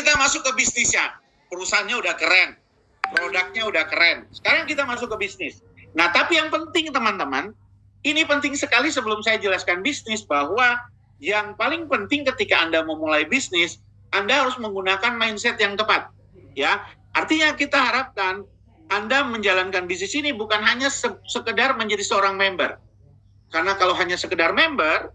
kita masuk ke bisnisnya. Perusahaannya udah keren, produknya udah keren. Sekarang kita masuk ke bisnis. Nah, tapi yang penting teman-teman, ini penting sekali sebelum saya jelaskan bisnis, bahwa yang paling penting ketika Anda memulai bisnis, Anda harus menggunakan mindset yang tepat. Ya, artinya kita harapkan Anda menjalankan bisnis ini bukan hanya sekedar menjadi seorang member. Karena kalau hanya sekedar member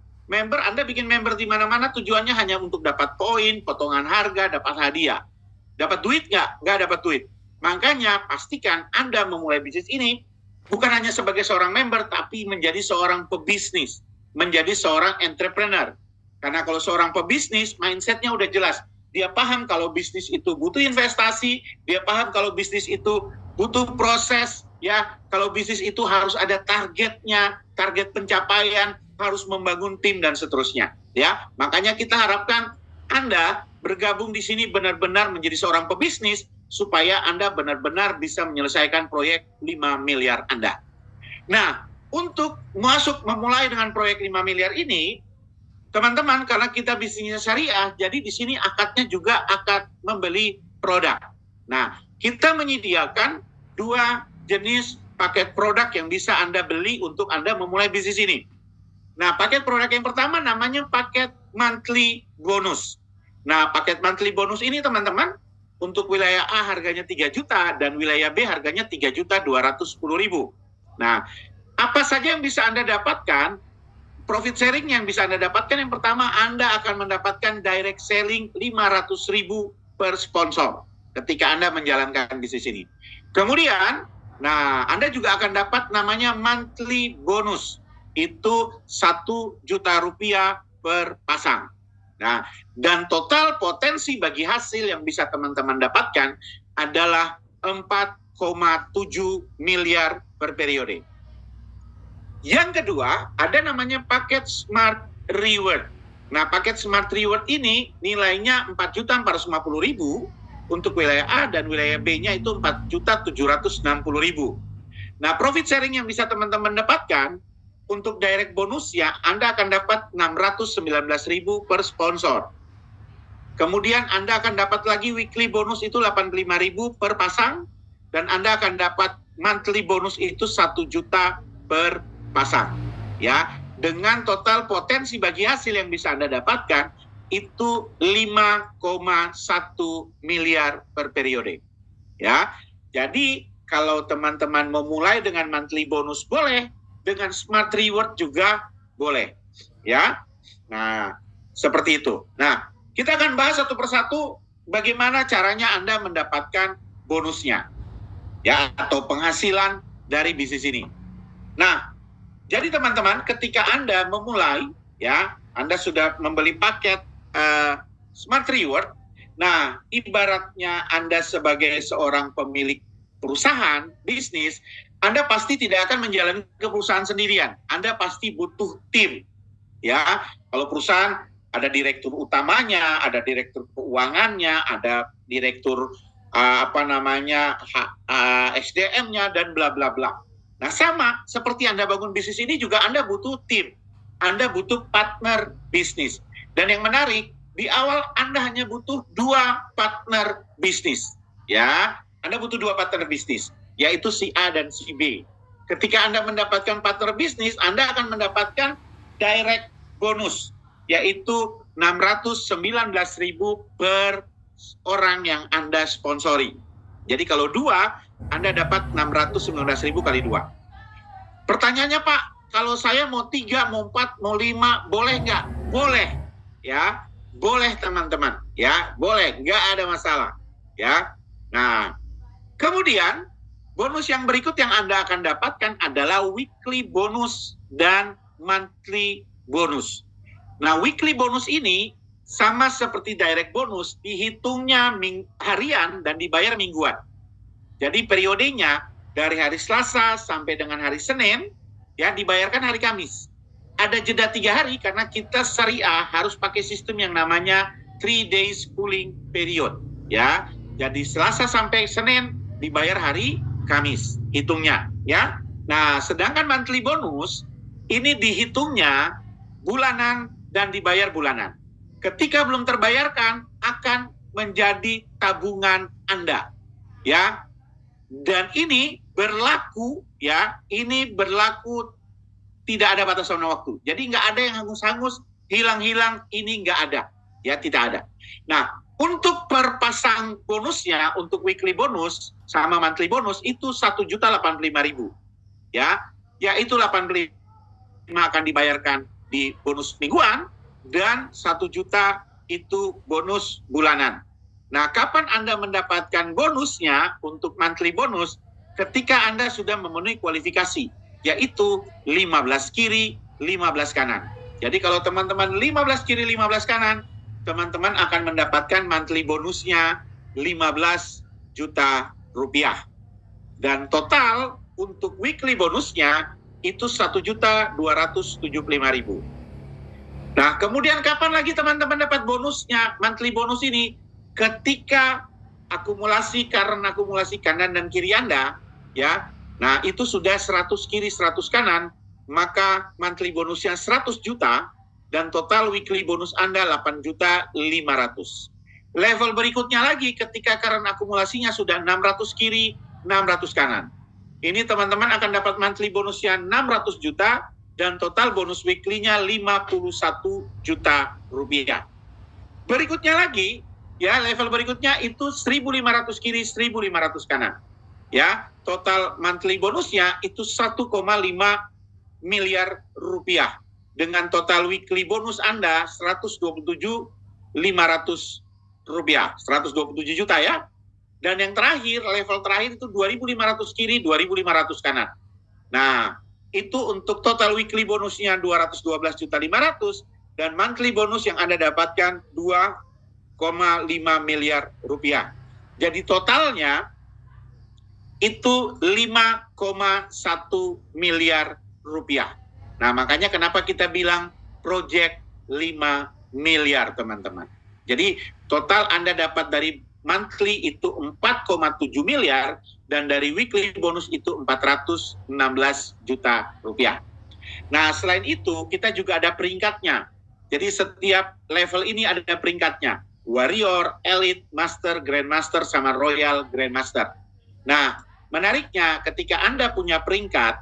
Anda bikin member di mana-mana tujuannya hanya untuk dapat poin, potongan harga, dapat hadiah. Dapat duit nggak? Nggak dapat duit. Makanya pastikan Anda memulai bisnis ini bukan hanya sebagai seorang member, tapi menjadi seorang pebisnis, menjadi seorang entrepreneur. Karena kalau seorang pebisnis, mindsetnya udah jelas. Dia paham kalau bisnis itu butuh investasi, dia paham kalau bisnis itu butuh proses, ya. Kalau bisnis itu harus ada targetnya, target pencapaian, harus membangun tim dan seterusnya, ya. Makanya kita harapkan Anda bergabung di sini benar-benar menjadi seorang pebisnis supaya Anda benar-benar bisa menyelesaikan proyek 5 miliar Anda. Nah, untuk memulai dengan proyek 5 miliar ini, teman-teman, karena kita bisnisnya syariah, jadi di sini akadnya juga akad membeli produk. Nah, kita menyediakan 2 jenis paket produk yang bisa Anda beli untuk Anda memulai bisnis ini. Nah, paket produk yang pertama namanya paket monthly bonus. Nah, paket monthly bonus ini teman-teman, untuk wilayah A harganya 3 juta dan wilayah B harganya 3.210.000. Nah, apa saja yang bisa Anda dapatkan? Profit sharing yang bisa Anda dapatkan, yang pertama, Anda akan mendapatkan direct selling 500.000 per sponsor ketika Anda menjalankan bisnis ini. Kemudian, nah, Anda juga akan dapat namanya monthly bonus. Itu 1 juta rupiah per pasang. Nah, dan total potensi bagi hasil yang bisa teman-teman dapatkan adalah 4,7 miliar per periode. Yang kedua, ada namanya paket Smart Reward. Nah, paket Smart Reward ini nilainya 4.450.000 untuk wilayah A dan wilayah B-nya itu 4.760.000. Nah, profit sharing yang bisa teman-teman dapatkan untuk direct bonus ya, Anda akan dapat 619.000 per sponsor. Kemudian Anda akan dapat lagi weekly bonus itu 85.000 per pasang, dan Anda akan dapat monthly bonus itu 1 juta per pasang. Ya, dengan total potensi bagi hasil yang bisa Anda dapatkan itu 5,1 miliar per periode. Ya. Jadi kalau teman-teman memulai dengan monthly bonus boleh, dengan smart reward juga boleh, ya. Nah, seperti itu. Nah, kita akan bahas satu persatu bagaimana caranya Anda mendapatkan bonusnya, ya, atau penghasilan dari bisnis ini. Nah, jadi teman-teman, ketika Anda memulai, ya, Anda sudah membeli paket smart reward. Nah, ibaratnya Anda sebagai seorang pemilik perusahaan, bisnis, Anda pasti tidak akan menjalani ke perusahaan sendirian. Anda pasti butuh tim. Ya, kalau perusahaan ada direktur utamanya, ada direktur keuangannya, ada direktur SDM-nya dan bla bla bla. Nah, sama seperti Anda bangun bisnis ini juga Anda butuh tim. Anda butuh partner bisnis. Dan yang menarik, di awal Anda hanya butuh 2 partner bisnis. Ya, Anda butuh 2 partner bisnis, yaitu si A dan si B. Ketika Anda mendapatkan partner bisnis, Anda akan mendapatkan direct bonus, yaitu 619.000 per orang yang Anda sponsori. Jadi kalau 2, Anda dapat 619.000 kali 2. Pertanyaannya, Pak, kalau saya mau 3, mau 4, mau 5, boleh nggak? Boleh, ya. Boleh teman-teman, ya. Boleh, nggak ada masalah, ya. Nah, kemudian bonus yang berikut yang Anda akan dapatkan adalah weekly bonus dan monthly bonus. Nah, weekly bonus ini sama seperti direct bonus, dihitungnya harian dan dibayar mingguan. Jadi periodenya dari hari Selasa sampai dengan hari Senin, ya, dibayarkan hari Kamis. Ada jeda 3 hari karena kita syariah harus pakai sistem yang namanya 3 days cooling period, ya. Jadi Selasa sampai Senin dibayar hari Kamis hitungnya, ya. Nah, sedangkan monthly bonus ini dihitungnya bulanan dan dibayar bulanan. Ketika belum terbayarkan akan menjadi tabungan Anda, ya. Dan ini berlaku, ya, ini berlaku tidak ada batasan waktu. Jadi nggak ada yang hangus-hangus, hilang-hilang, ini nggak ada, ya, tidak ada. Nah, untuk perpasang bonusnya, untuk weekly bonus sama monthly bonus itu 1.085.000, ya, yaitu 85 akan dibayarkan di bonus mingguan dan 1 juta itu bonus bulanan. Nah, kapan Anda mendapatkan bonusnya untuk monthly bonus? Ketika Anda sudah memenuhi kualifikasi, yaitu 15 kiri, 15 kanan. Jadi kalau teman-teman 15 kiri, 15 kanan, teman-teman akan mendapatkan monthly bonusnya 15 juta rupiah. Dan total untuk weekly bonusnya itu 1.275.000. Nah, kemudian kapan lagi teman-teman dapat bonusnya, monthly bonus ini? Ketika akumulasi kanan dan kiri Anda, ya. Nah, itu sudah 100 kiri, 100 kanan, maka monthly bonusnya 100 juta dan total weekly bonus Anda 8.500.000. Level berikutnya lagi ketika karena akumulasinya sudah 600 kiri, 600 kanan. Ini teman-teman akan dapat monthly bonusnya 600 juta dan total bonus weekly-nya 51 juta rupiah. Berikutnya lagi, ya, level berikutnya itu 1.500 kiri, 1.500 kanan. Ya, total monthly bonusnya itu 1,5 miliar rupiah. Dengan total weekly bonus Anda 127.500 rupiah, 127 juta, ya. Dan yang terakhir, level terakhir itu 2.500 kiri, 2.500 kanan. Nah, itu untuk total weekly bonusnya 212.500.000 dan monthly bonus yang Anda dapatkan 2,5 miliar rupiah. Jadi totalnya itu 5,1 miliar rupiah. Nah, makanya kenapa kita bilang project 5 miliar, teman-teman. Jadi total Anda dapat dari monthly itu 4,7 miliar dan dari weekly bonus itu 416 juta rupiah. Nah, selain itu kita juga ada peringkatnya. Jadi setiap level ini ada peringkatnya. Warrior, Elite, Master, Grandmaster, sama Royal Grandmaster. Nah, menariknya ketika Anda punya peringkat,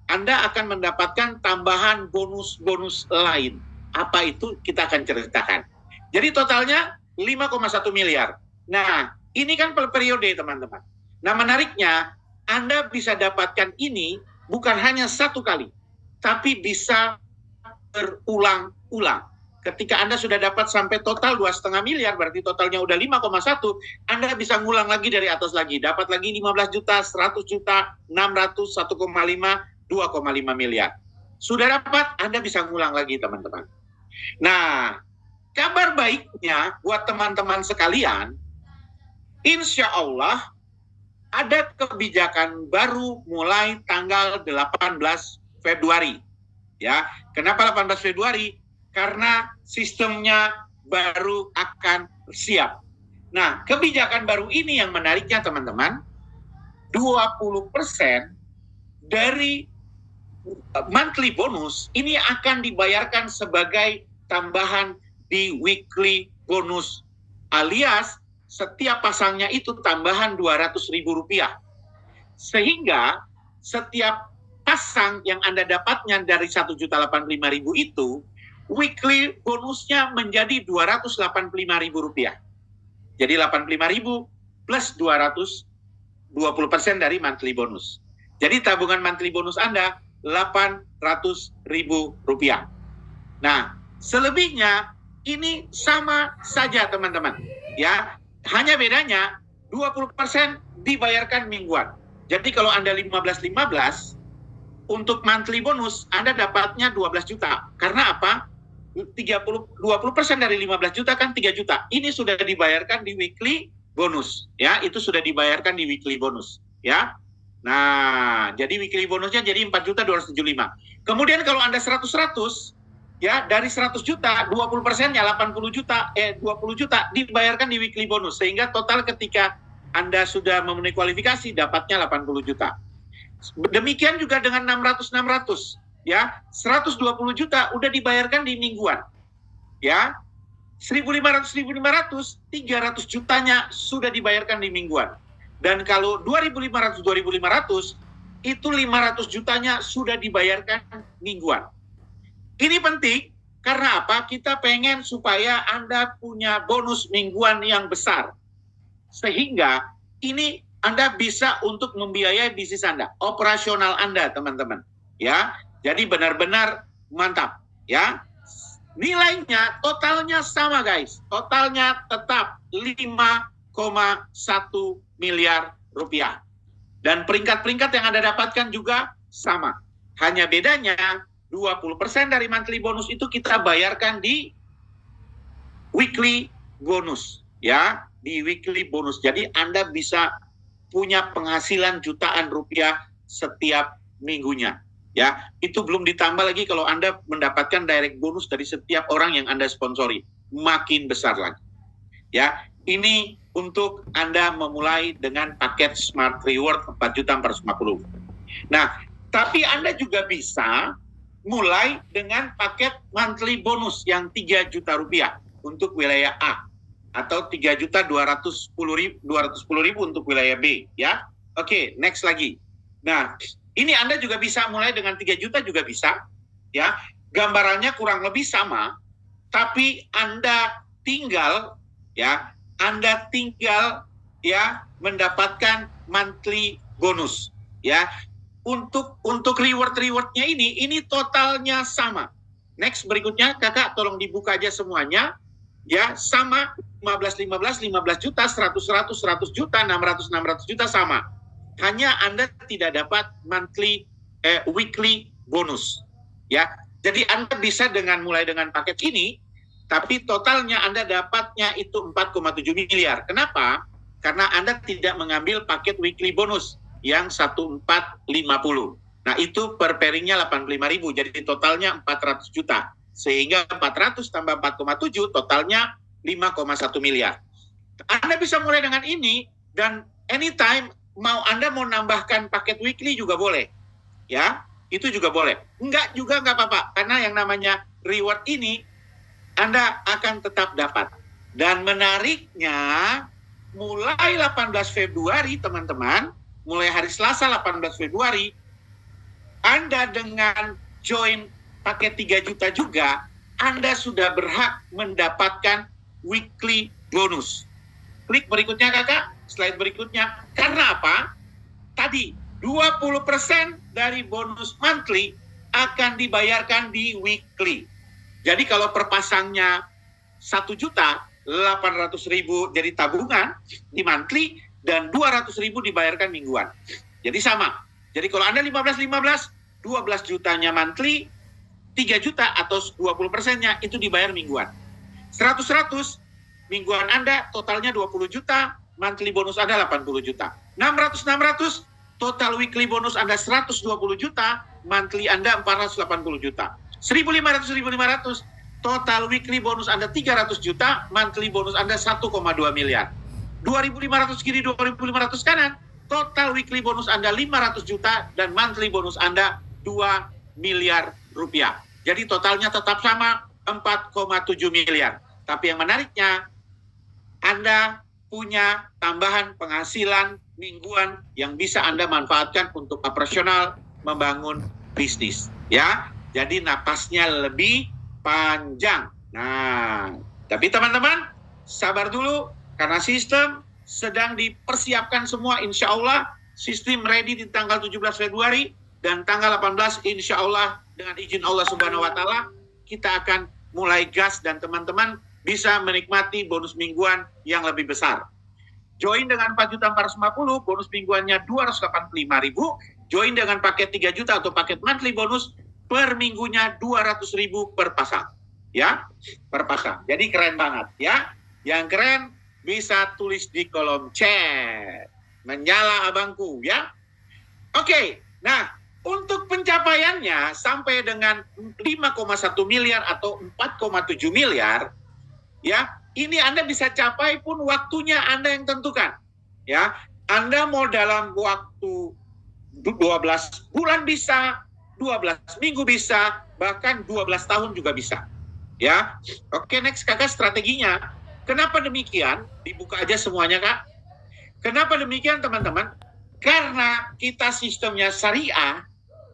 Anda akan mendapatkan tambahan bonus-bonus lain. Apa itu? Kita akan ceritakan. Jadi totalnya 5,1 miliar. Nah, ini kan per periode, teman-teman. Nah, menariknya, Anda bisa dapatkan ini bukan hanya satu kali, tapi bisa berulang-ulang. Ketika Anda sudah dapat sampai total 2,5 miliar, berarti totalnya udah 5,1, Anda bisa ngulang lagi dari atas lagi. Dapat lagi 15 juta, 100 juta, 600, 1,5, 2,5 miliar. Sudah dapat, Anda bisa ngulang lagi, teman-teman. Nah, kabar baiknya buat teman-teman sekalian, insya Allah ada kebijakan baru mulai tanggal 18 Februari. Ya, kenapa 18 Februari? Karena sistemnya baru akan siap. Nah, kebijakan baru ini yang menariknya, teman-teman, 20% dari monthly bonus ini akan dibayarkan sebagai tambahan di weekly bonus, alias setiap pasangnya itu tambahan 200.000 rupiah. Sehingga setiap pasang yang Anda dapatnya dari 1.085.000 itu, weekly bonusnya menjadi 285.000 rupiah. Jadi 85.000 plus 200, 20% dari monthly bonus. Jadi tabungan monthly bonus Anda 800.000 rupiah. Nah, selebihnya ini sama saja, teman-teman. Ya, hanya bedanya 20% dibayarkan mingguan. Jadi kalau Anda 15-15, untuk monthly bonus Anda dapatnya 12 juta. Karena apa? 20% dari 15 juta kan 3 juta. Ini sudah dibayarkan di weekly bonus. Ya, itu sudah dibayarkan di weekly bonus. Ya. Nah, jadi weekly bonusnya jadi 4.275. Kemudian kalau Anda 100-100, ya, dari 100 juta, 20%-nya 20 juta dibayarkan di weekly bonus. Sehingga total ketika Anda sudah memenuhi kualifikasi, dapatnya 80 juta. Demikian juga dengan 600-600. Ya, 120 juta udah dibayarkan di mingguan. Ya, 1.500, 300 jutanya sudah dibayarkan di mingguan. Dan kalau 2.500, itu 500 jutanya sudah dibayarkan mingguan. Ini penting, karena apa? Kita pengen supaya Anda punya bonus mingguan yang besar. Sehingga ini Anda bisa untuk membiayai bisnis Anda, operasional Anda, teman-teman. Ya, jadi benar-benar mantap. Ya, nilainya totalnya sama, guys. Totalnya tetap 5,1 miliar rupiah. Dan peringkat-peringkat yang Anda dapatkan juga sama. Hanya bedanya 20% dari monthly bonus itu kita bayarkan di weekly bonus, ya, di weekly bonus. Jadi Anda bisa punya penghasilan jutaan rupiah setiap minggunya, ya. Itu belum ditambah lagi kalau Anda mendapatkan direct bonus dari setiap orang yang Anda sponsori, makin besar lagi, ya. Ini untuk Anda memulai dengan paket Smart Reward 4.450. Nah, tapi Anda juga bisa mulai dengan paket monthly bonus yang 3 juta rupiah untuk wilayah A, atau 3.210.000 untuk wilayah B, ya. Oke, next lagi. Nah, ini Anda juga bisa mulai dengan 3 juta juga bisa, ya. Gambarannya kurang lebih sama, tapi Anda tinggal mendapatkan monthly bonus, ya. Untuk reward-rewardnya ini totalnya sama. Next berikutnya, kakak tolong dibuka aja semuanya, ya, sama 15 juta, 100 juta, 600 juta sama. Hanya Anda tidak dapat weekly bonus, ya. Jadi Anda bisa mulai dengan paket ini, tapi totalnya Anda dapatnya itu 4,7 miliar. Kenapa? Karena Anda tidak mengambil paket weekly bonus yang 1450. Nah, itu per pairingnya 85.000, jadi totalnya 400 juta. Sehingga 400 tambah 4,7 totalnya 5,1 miliar. Anda bisa mulai dengan ini, dan anytime Anda mau nambahkan paket weekly juga boleh. Ya, itu juga boleh. Enggak juga enggak apa-apa, karena yang namanya reward ini Anda akan tetap dapat. Dan menariknya, mulai 18 Februari, teman-teman, mulai hari Selasa 18 Februari, Anda dengan join paket 3 juta juga, Anda sudah berhak mendapatkan weekly bonus. Klik berikutnya, kakak, slide berikutnya. Karena apa? Tadi, 20% dari bonus monthly akan dibayarkan di weekly. Jadi kalau perpasangnya 1.800.000 jadi tabungan di monthly, dan 200.000 dibayarkan mingguan. Jadi sama. Jadi kalau Anda 15, 12 jutanya monthly, 3 juta atau 20%-nya itu dibayar mingguan. 100, mingguan Anda totalnya 20 juta, monthly bonus Anda 80 juta. 600, total weekly bonus Anda 120 juta, monthly Anda 480 juta. 1.500, total weekly bonus Anda 300 juta, monthly bonus Anda 1,2 miliar. 2.500 kiri, 2.500 kanan, total weekly bonus Anda 500 juta, dan monthly bonus Anda 2 miliar rupiah. Jadi totalnya tetap sama, 4,7 miliar. Tapi yang menariknya, Anda punya tambahan penghasilan mingguan yang bisa Anda manfaatkan untuk operasional, membangun bisnis. Ya, jadi napasnya lebih panjang. Nah, tapi teman-teman, sabar dulu, karena sistem sedang dipersiapkan semua, insya Allah. Sistem ready di tanggal 17 Februari, dan tanggal 18 insya Allah dengan izin Allah Subhanahu wa Ta'ala kita akan mulai gas, dan teman-teman bisa menikmati bonus mingguan yang lebih besar. Join dengan 4.450, bonus mingguannya 285.000. Join dengan paket 3 juta atau paket monthly bonus, per minggunya 200.000 per pasang. Ya, per pasang. Jadi keren banget, ya. Yang keren bisa tulis di kolom chat. Menyala abangku, ya. Oke, nah, untuk pencapaiannya sampai dengan 5,1 miliar atau 4,7 miliar, ya, ini Anda bisa capai pun waktunya Anda yang tentukan. Ya, Anda mau dalam waktu 12 bulan bisa, 12 minggu bisa, bahkan 12 tahun juga bisa. Ya, oke, next Kakak, strateginya. Kenapa demikian? Dibuka aja semuanya, Kak. Kenapa demikian, teman-teman? Karena kita sistemnya syariah,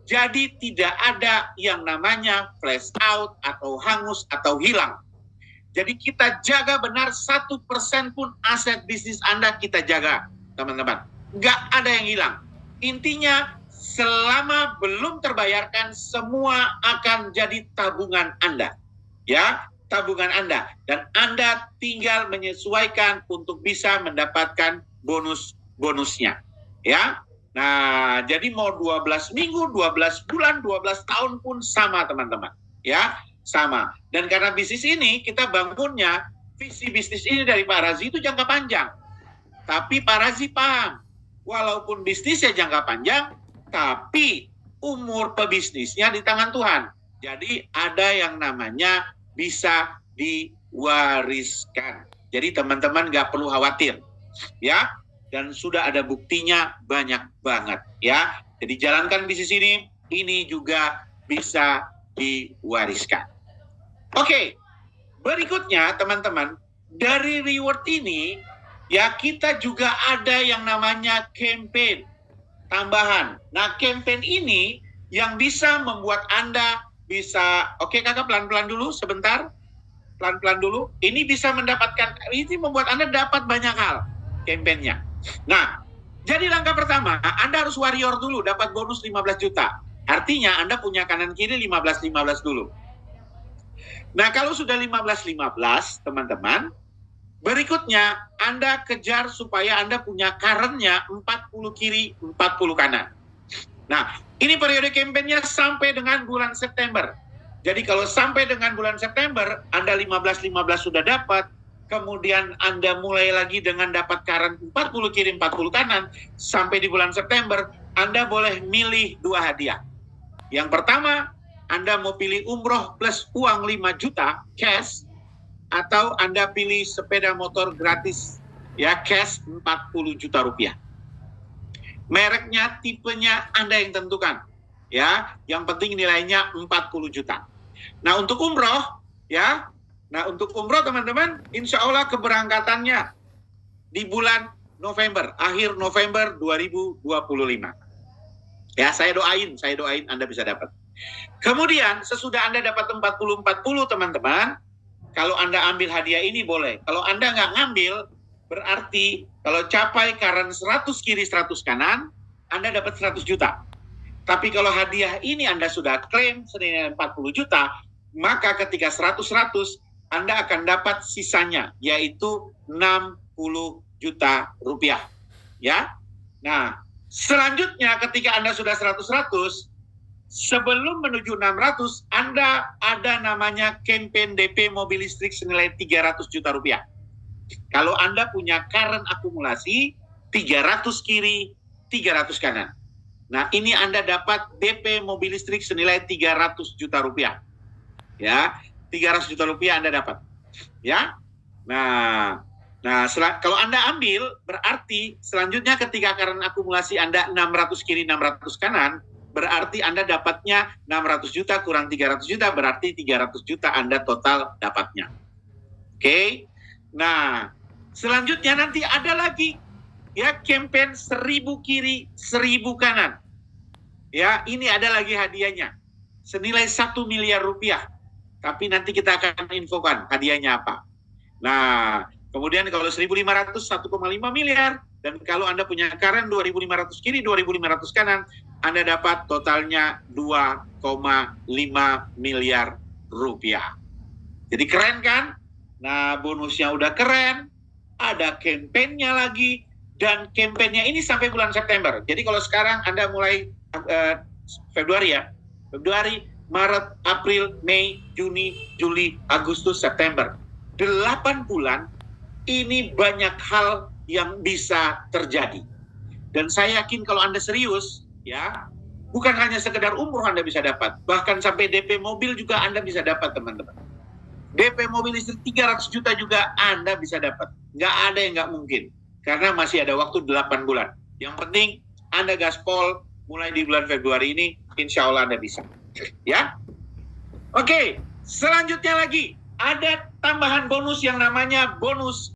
jadi tidak ada yang namanya flash out atau hangus atau hilang. Jadi kita jaga benar 1% pun aset bisnis Anda kita jaga, teman-teman. Nggak ada yang hilang. Intinya, selama belum terbayarkan, semua akan jadi tabungan Anda. Ya, tabungan Anda. Dan Anda tinggal menyesuaikan untuk bisa mendapatkan bonus-bonusnya. Ya, nah, jadi mau 12 minggu, 12 bulan, 12 tahun pun sama, teman-teman. Ya, sama. Dan karena bisnis ini kita bangunnya, visi bisnis ini dari Pak Razi itu jangka panjang. Tapi Pak Razi paham, walaupun bisnisnya jangka panjang, tapi umur pebisnisnya di tangan Tuhan. Jadi ada yang namanya bisa diwariskan. Jadi teman-teman nggak perlu khawatir, ya. Dan sudah ada buktinya banyak banget, ya. Jadi jalankan bisnis ini juga bisa diwariskan. Oke, berikutnya teman-teman, dari reward ini, ya kita juga ada yang namanya campaign tambahan. Nah, campaign ini yang bisa membuat Anda bisa, oke Kakak, pelan-pelan dulu sebentar, pelan-pelan dulu. Ini bisa mendapatkan, ini membuat Anda dapat banyak hal, campaignnya. Nah, jadi langkah pertama, Anda harus warrior dulu, dapat bonus 15 juta. Artinya Anda punya kanan kiri 15-15 dulu. Nah, kalau sudah 15-15, teman-teman, berikutnya Anda kejar supaya Anda punya current-nya 40 kiri, 40 kanan. Nah, ini periode kampanye sampai dengan bulan September. Jadi kalau sampai dengan bulan September, Anda 15-15 sudah dapat, kemudian Anda mulai lagi dengan dapat current 40 kiri, 40 kanan, sampai di bulan September, Anda boleh milih 2 hadiah. Yang pertama, Anda mau pilih umroh plus uang 5 juta cash, atau Anda pilih sepeda motor gratis, ya, cash 40 juta rupiah. Mereknya, tipenya Anda yang tentukan, ya. Yang penting nilainya 40 juta. Nah, untuk umroh, ya. Nah, untuk umroh teman-teman, insya Allah keberangkatannya di bulan November, akhir November 2025. Ya, saya doain Anda bisa dapat. Kemudian sesudah Anda dapat 40-40 teman-teman, kalau Anda ambil hadiah ini boleh. Kalau Anda nggak ngambil, berarti kalau capai current 100 kiri 100 kanan, Anda dapat 100 juta. Tapi kalau hadiah ini Anda sudah klaim senilai 40 juta, maka ketika 100-100, Anda akan dapat sisanya, yaitu 60 juta rupiah. Ya. Nah, selanjutnya ketika Anda sudah 100-100, sebelum menuju 600, Anda ada namanya campaign DP mobil listrik senilai 300 juta rupiah. Kalau Anda punya current akumulasi 300 kiri, 300 kanan. Nah, ini Anda dapat DP mobil listrik senilai 300 juta rupiah. Ya, 300 juta rupiah Anda dapat. Ya. Nah, kalau Anda ambil, berarti selanjutnya ketika current akumulasi Anda 600 kiri, 600 kanan, berarti Anda dapatnya 600 juta kurang 300 juta, berarti 300 juta Anda total dapatnya. Oke. Nah, selanjutnya nanti ada lagi, ya, campaign 1000 kiri, 1000 kanan. Ya, ini ada lagi hadiahnya. Senilai 1 miliar rupiah. Tapi nanti kita akan infokan hadiahnya apa. Nah, kemudian kalau 1.500, 1,5 miliar. Dan kalau Anda punya current 2.500 kiri, 2.500 kanan, Anda dapat totalnya 2,5 miliar rupiah. Jadi keren kan? Nah, bonusnya udah keren, ada kampanyenya lagi, dan kampanyenya ini sampai bulan September. Jadi kalau sekarang Anda mulai Februari, ya, Februari, Maret, April, Mei, Juni, Juli, Agustus, September. 8 bulan, ini banyak hal yang bisa terjadi. Dan saya yakin kalau Anda serius, ya, bukan hanya sekedar umroh Anda bisa dapat, bahkan sampai DP mobil juga Anda bisa dapat, teman-teman. DP mobil listrik 300 juta juga Anda bisa dapat. Nggak ada yang nggak mungkin. Karena masih ada waktu 8 bulan. Yang penting Anda gaspol mulai di bulan Februari ini, insya Allah Anda bisa. Ya? Oke. Selanjutnya lagi, ada tambahan bonus yang namanya bonus